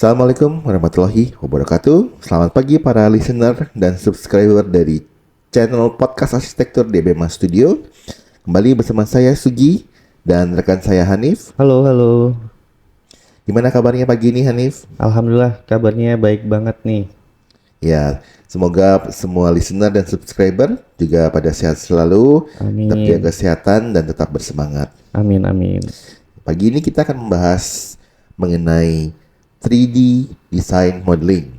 Assalamualaikum warahmatullahi wabarakatuh. Selamat pagi para listener dan subscriber dari channel podcast arsitektur DBMA Studio. Kembali bersama saya Sugi dan rekan saya Hanif. Halo, halo. Gimana kabarnya pagi ini Hanif? Alhamdulillah kabarnya baik banget nih. Ya, semoga semua listener dan subscriber juga pada sehat selalu, tetap Amin. jaga kesehatan dan tetap bersemangat. Amin, amin. Pagi ini kita akan membahas mengenai 3D Design Modeling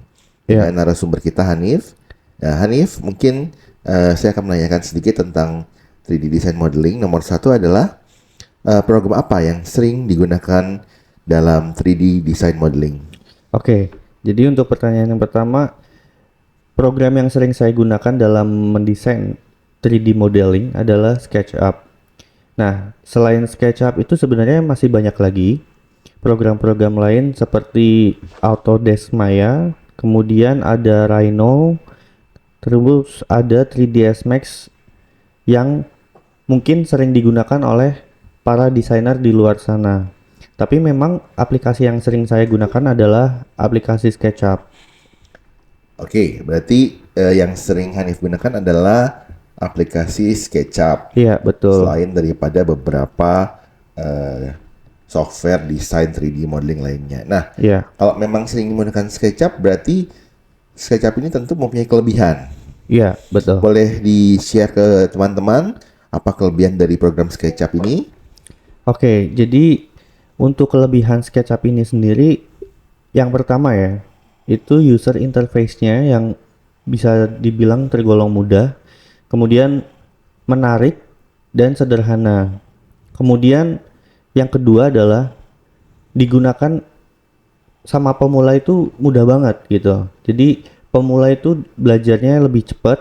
dengan narasumber kita Hanif. Ya, Hanif, mungkin saya akan menanyakan sedikit tentang 3D Design Modeling. Nomor satu adalah program apa yang sering digunakan dalam 3D Design Modeling? Oke, jadi untuk pertanyaan yang pertama, program yang sering saya gunakan dalam mendesain 3D modeling adalah SketchUp. Nah, selain SketchUp itu sebenarnya masih banyak lagi program-program lain seperti Autodesk Maya, kemudian ada Rhino, terus ada 3ds Max yang mungkin sering digunakan oleh para desainer di luar sana. Tapi memang aplikasi yang sering saya gunakan adalah aplikasi SketchUp. Oke, berarti yang sering Hanif gunakan adalah aplikasi SketchUp. Iya, betul. Selain daripada beberapa software desain 3D modeling lainnya. Nah, Iya, kalau memang sering menggunakan SketchUp, berarti SketchUp ini tentu mempunyai kelebihan. iya, betul. Boleh di-share ke teman-teman apa kelebihan dari program SketchUp ini? Oke, jadi untuk kelebihan SketchUp ini sendiri, yang pertama ya, itu user interface-nya yang bisa dibilang tergolong mudah, kemudian menarik dan sederhana. Kemudian yang kedua adalah digunakan sama pemula itu mudah banget gitu. Jadi pemula itu belajarnya lebih cepat.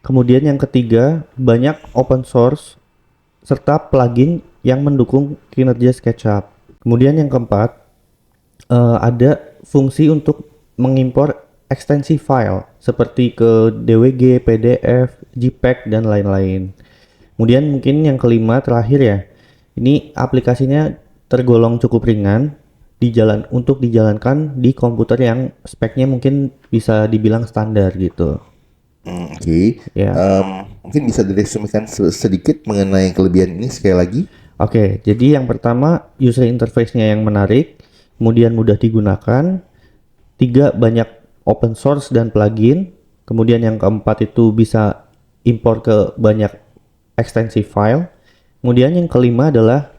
Kemudian yang ketiga, banyak open source serta plugin yang mendukung kinerja SketchUp. Kemudian yang keempat, ada fungsi untuk mengimpor ekstensi file seperti ke DWG, PDF, JPEG, dan lain-lain. Kemudian mungkin yang kelima terakhir ya, ini aplikasinya tergolong cukup ringan untuk dijalankan di komputer yang speknya mungkin bisa dibilang standar gitu. Oke. Ya. Mungkin bisa diresumikan sedikit mengenai kelebihan ini sekali lagi. Oke, jadi yang pertama user interface-nya yang menarik, kemudian mudah digunakan, tiga banyak open source dan plugin, kemudian yang keempat itu bisa impor ke banyak ekstensi file, kemudian yang kelima adalah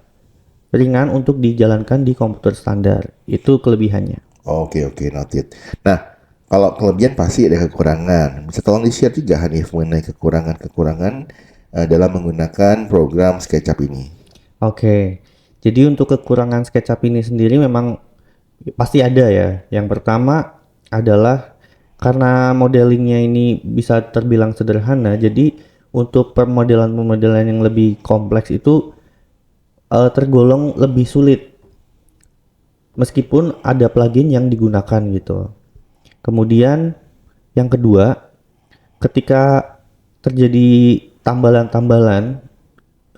ringan untuk dijalankan di komputer standar. Itu kelebihannya. Oke, noted. Nah, kalau kelebihan pasti ada kekurangan. Bisa tolong di-share juga Hanif mengenai kekurangan-kekurangan dalam menggunakan program SketchUp ini. Oke, jadi untuk kekurangan SketchUp ini sendiri memang pasti ada ya. Yang pertama adalah karena modelingnya ini bisa terbilang sederhana, jadi untuk pemodelan-pemodelan yang lebih kompleks itu tergolong lebih sulit meskipun ada plugin yang digunakan gitu. Kemudian yang kedua, ketika terjadi tambalan-tambalan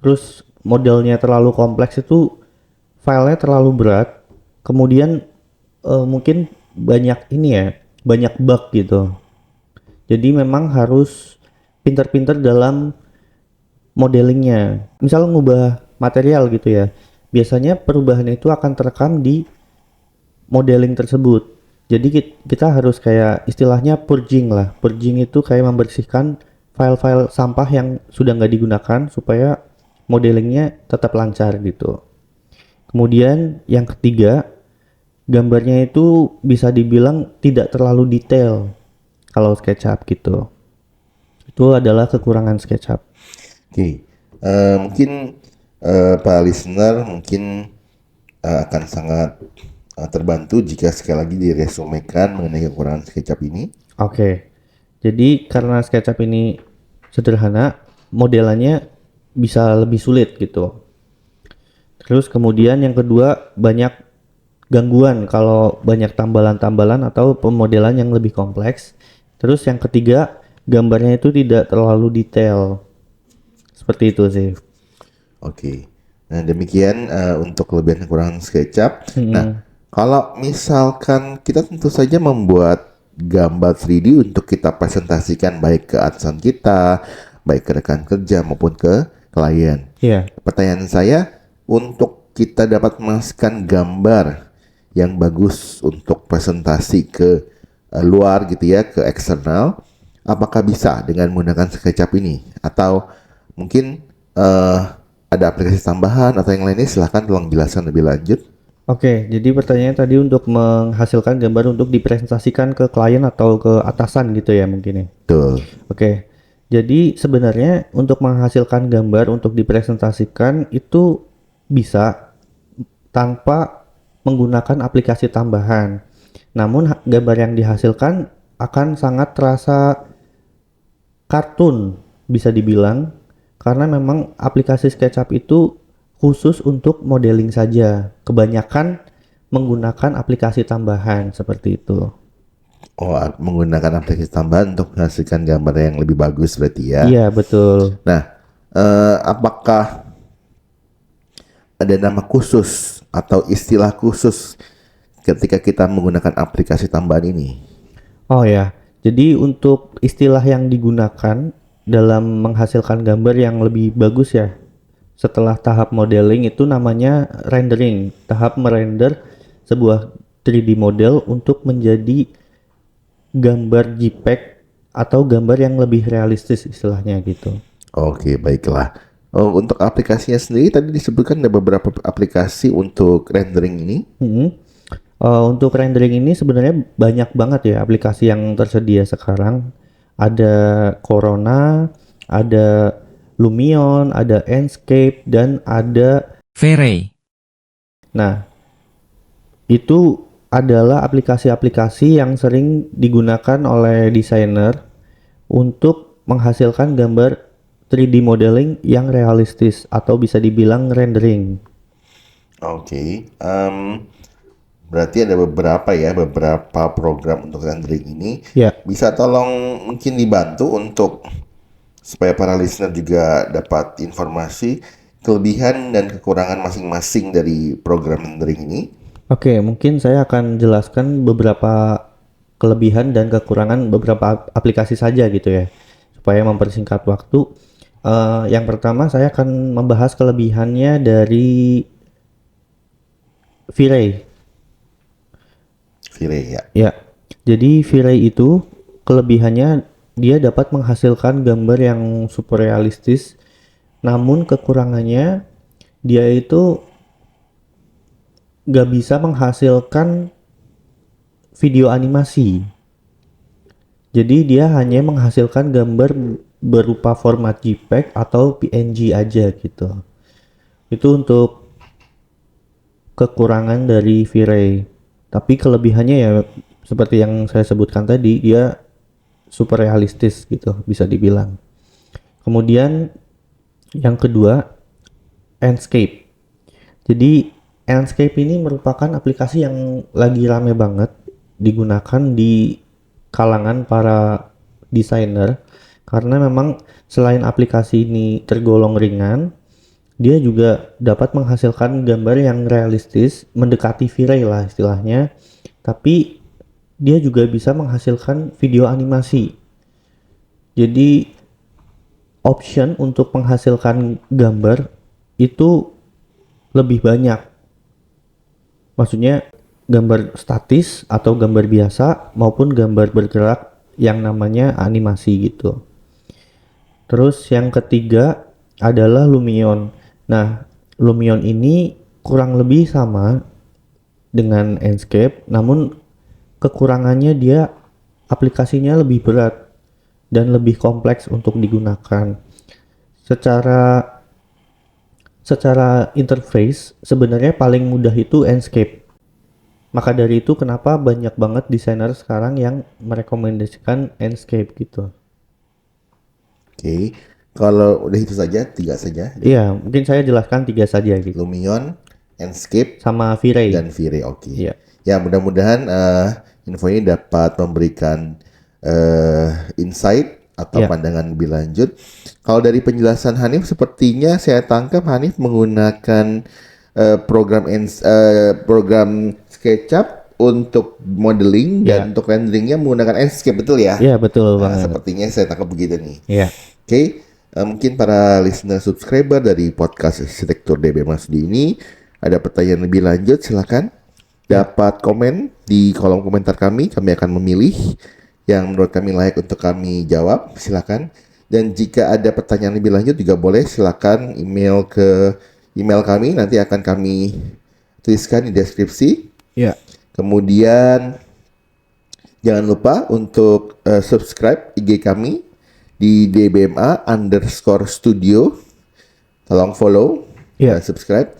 terus modelnya terlalu kompleks itu filenya terlalu berat, kemudian mungkin banyak ini ya, banyak bug gitu. Jadi memang harus pintar-pintar dalam modelingnya. Misal ngubah material gitu ya, biasanya perubahan itu akan terekam di modeling tersebut. Jadi kita harus kayak istilahnya purging lah. Purging itu kayak membersihkan file-file sampah yang sudah nggak digunakan supaya modelingnya tetap lancar gitu. Kemudian yang ketiga, gambarnya itu bisa dibilang tidak terlalu detail kalau SketchUp gitu. Itu adalah kekurangan SketchUp. Oke, mungkin para listener mungkin akan sangat terbantu jika sekali lagi diresumekan mengenai kekurangan SketchUp ini. Oke, jadi karena SketchUp ini sederhana, modelannya bisa lebih sulit gitu. Terus kemudian yang kedua, banyak gangguan kalau banyak tambalan-tambalan atau pemodelan yang lebih kompleks. Terus yang ketiga, gambarnya itu tidak terlalu detail. Seperti itu sih. Oke. Nah, demikian untuk kelebihan kekurangan SketchUp. Nah, Kalau misalkan kita tentu saja membuat gambar 3D untuk kita presentasikan baik ke atasan kita, baik ke rekan kerja maupun ke klien. Iya. Pertanyaan saya, untuk kita dapat menghasilkan gambar yang bagus untuk presentasi ke luar gitu ya, ke eksternal, apakah bisa dengan menggunakan SketchUp ini? Atau mungkin ada aplikasi tambahan atau yang lainnya? Silahkan tolong jelaskan lebih lanjut. Oke, jadi pertanyaannya tadi untuk menghasilkan gambar untuk dipresentasikan ke klien atau ke atasan gitu ya mungkin ya. Betul. Oke. Jadi sebenarnya untuk menghasilkan gambar untuk dipresentasikan itu bisa tanpa menggunakan aplikasi tambahan. Namun gambar yang dihasilkan akan sangat terasa kartun bisa dibilang karena memang aplikasi SketchUp itu khusus untuk modeling saja. Kebanyakan menggunakan aplikasi tambahan seperti itu. Oh, menggunakan aplikasi tambahan untuk menghasilkan gambar yang lebih bagus berarti ya. Iya, betul. Nah, apakah ada nama khusus atau istilah khusus ketika kita menggunakan aplikasi tambahan ini? Oh ya, jadi untuk istilah yang digunakan dalam menghasilkan gambar yang lebih bagus ya, setelah tahap modeling itu namanya rendering, tahap merender sebuah 3D model untuk menjadi gambar JPEG atau gambar yang lebih realistis istilahnya gitu. Oke, baiklah. Oh, untuk aplikasinya sendiri tadi disebutkan ada beberapa aplikasi untuk rendering ini. Untuk rendering ini sebenarnya banyak banget ya aplikasi yang tersedia sekarang. Ada Corona, ada Lumion, ada Enscape, dan ada V-Ray. Nah, itu adalah aplikasi-aplikasi yang sering digunakan oleh desainer untuk menghasilkan gambar 3D modeling yang realistis atau bisa dibilang rendering. Oke, berarti ada beberapa program untuk rendering ini. Ya, Bisa tolong mungkin dibantu untuk supaya para listener juga dapat informasi kelebihan dan kekurangan masing-masing dari program rendering ini. oke, mungkin saya akan jelaskan beberapa kelebihan dan kekurangan beberapa aplikasi saja gitu ya, supaya mempersingkat waktu. Yang pertama saya akan membahas kelebihannya dari V-Ray. V-Ray ya. Ya, jadi V-Ray itu kelebihannya dia dapat menghasilkan gambar yang super realistis, namun kekurangannya dia itu gak bisa menghasilkan video animasi. Jadi dia hanya menghasilkan gambar berupa format JPEG atau PNG aja gitu. Itu untuk kekurangan dari V-Ray. Tapi kelebihannya ya seperti yang saya sebutkan tadi, dia super realistis gitu bisa dibilang. Kemudian yang kedua, Enscape. Jadi Enscape ini merupakan aplikasi yang lagi rame banget digunakan di kalangan para desainer karena memang selain aplikasi ini tergolong ringan, dia juga dapat menghasilkan gambar yang realistis, mendekati V-Ray lah istilahnya, tapi dia juga bisa menghasilkan video animasi. Jadi option untuk menghasilkan gambar itu lebih banyak. Maksudnya gambar statis atau gambar biasa maupun gambar bergerak yang namanya animasi gitu. Terus yang ketiga adalah Lumion. Nah, Lumion ini kurang lebih sama dengan Enscape, namun kekurangannya dia aplikasinya lebih berat dan lebih kompleks untuk digunakan. Secara interface sebenarnya paling mudah itu Enscape. Maka dari itu kenapa banyak banget desainer sekarang yang merekomendasikan Enscape gitu. Oke, kalau udah itu saja, 3 saja. Iya, mungkin saya jelaskan 3 saja gitu. Lumion, Enscape, Sama V-Ray. dan V-Ray. Oke. Iya. Ya, mudah-mudahan info ini dapat memberikan insight atau Ya. pandangan lebih lanjut. Kalau dari penjelasan Hanif, sepertinya saya tangkap Hanif menggunakan program SketchUp untuk modeling dan untuk renderingnya menggunakan Enscape, betul ya? Iya, betul Nah, banget. sepertinya saya tangkap begitu nih. Iya. Oke, mungkin para listener subscriber dari podcast Arsitektur DB Masudi ini ada pertanyaan lebih lanjut, silakan dapat komen di kolom komentar kami akan memilih yang menurut kami layak untuk kami jawab, silakan. Dan jika ada pertanyaan lebih lanjut juga boleh, silakan email ke email kami, nanti akan kami tuliskan di deskripsi. Iya. Kemudian jangan lupa untuk subscribe IG kami di dbma_studio. Tolong follow dan subscribe.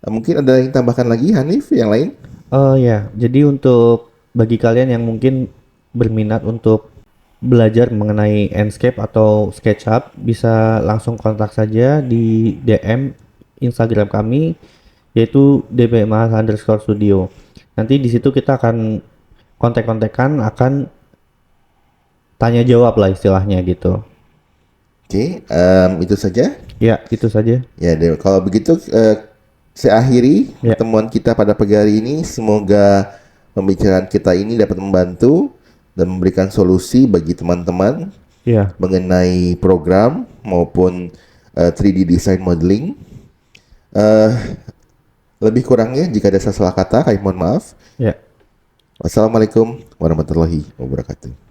Mungkin ada yang tambahkan lagi, Hanif, yang lain? Oh ya, jadi untuk bagi kalian yang mungkin berminat untuk belajar mengenai Enscape atau SketchUp, bisa langsung kontak saja di DM Instagram kami, yaitu dbma_studio. Nanti di situ kita akan kontak-kontakan, akan tanya jawab lah istilahnya gitu. Oke, itu saja. Ya, itu saja. Ya, kalau begitu saya akhiri pertemuan kita pada pagi hari ini. Semoga pembicaraan kita ini dapat membantu dan memberikan solusi bagi teman-teman mengenai program maupun 3D design modeling. Lebih kurangnya jika ada salah kata, kami mohon maaf. Ya. Wassalamualaikum warahmatullahi wabarakatuh.